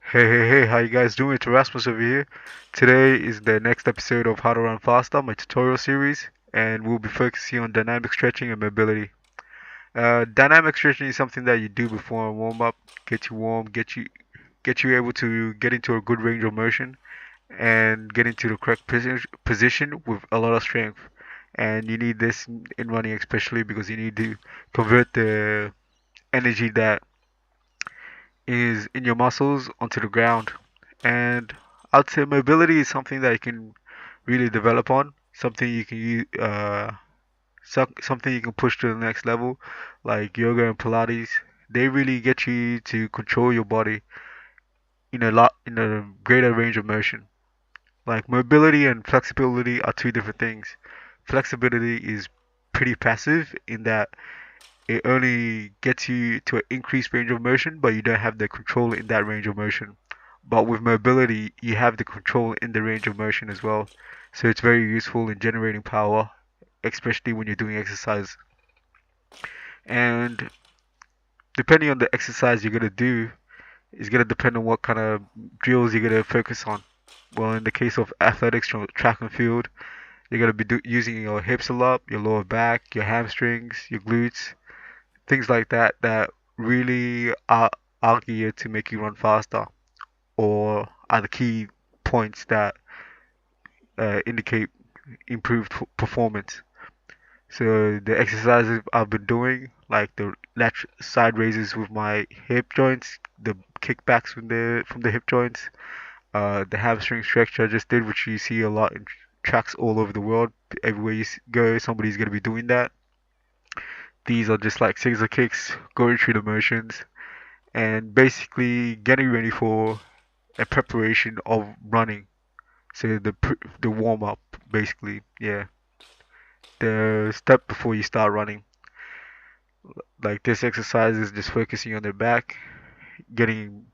Hey, how you guys doing? It's Erasmus over here. Today is the next episode of How to Run Faster, my tutorial series, and we'll be focusing on dynamic stretching and mobility. Dynamic stretching is something that you do before a warm up, get you warm, get you able to get into a good range of motion and get into the correct position with a lot of strength. And you need this in running especially because you need to convert the energy that is in your muscles onto the ground. And I'd say mobility is something that you can really develop on, something you can use, something you can push to the next level, like yoga and Pilates. They really get you to control your body in a greater range of motion. Like mobility and flexibility are two different things. Flexibility is pretty passive in that it only gets you to an increased range of motion, but you don't have the control in that range of motion. But with mobility, you have the control in the range of motion as well. So it's very useful in generating power, especially when you're doing exercise. And depending on the exercise you're gonna do, is gonna depend on what kind of drills you're gonna focus on. Well, in the case of athletics, track and field, you're gonna be using your hips a lot, your lower back, your hamstrings, your glutes, things like that that really are geared to make you run faster or are the key points that indicate improved performance. So the exercises I've been doing, like the side raises with my hip joints, the kickbacks from the hip joints, the hamstring stretch I just did, which you see a lot in tracks all over the world. Everywhere you go, somebody's gonna be doing that. These are just like scissor kicks, going through the motions, and basically getting ready for a preparation of running. So the warm up, basically, yeah, the step before you start running. Like this exercise is just focusing on the back, getting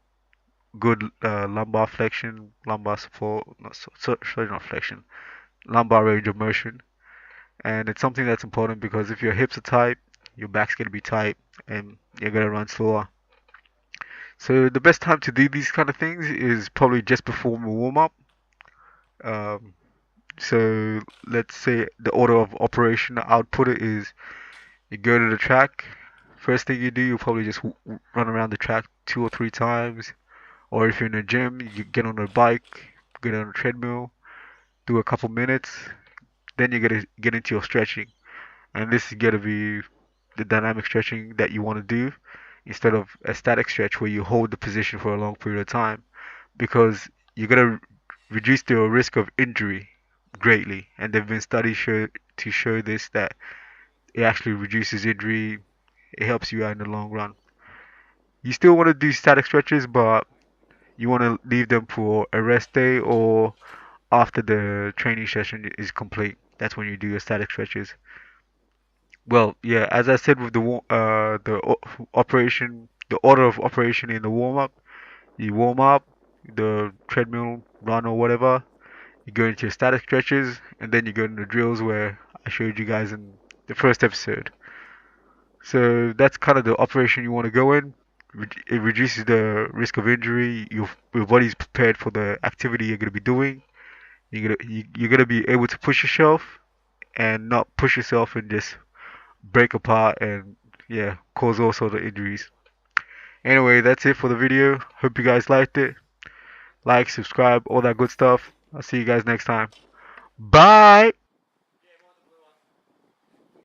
good lumbar flexion, lumbar support, sorry, not flexion, lumbar range of motion. And it's something that's important because if your hips are tight, your back's gonna be tight, and you're gonna run slower. So the best time to do these kind of things is probably just before a warm up. Um, so let's say the order of operation I'd put it is you go to the track. First thing you do, you'll probably just run around the track 2 or 3 times. Or if you're in a gym, you get on a bike, get on a treadmill, do a couple minutes. Then you get into your stretching, and this is gonna be the dynamic stretching that you want to do instead of a static stretch where you hold the position for a long period of time because you're gonna reduce the risk of injury greatly. And there've been studies to show this that it actually reduces injury. It helps you out in the long run. You still want to do static stretches, but you want to leave them for a rest day or after the training session is complete. That's when you do your static stretches. Well, yeah, as I said with operation, the order of operation in the warm up, you warm up the treadmill, run or whatever. You go into your static stretches, and then you go into the drills where I showed you guys in the first episode. So that's kind of the operation you want to go in. It reduces the risk of injury. Your body's prepared for the activity you're going to be doing. You're gonna be able to push yourself and not push yourself and just break apart and yeah, cause all sorts of injuries. Anyway, that's it for the video. Hope you guys liked it. Like, subscribe, all that good stuff. I'll see you guys next time. Bye.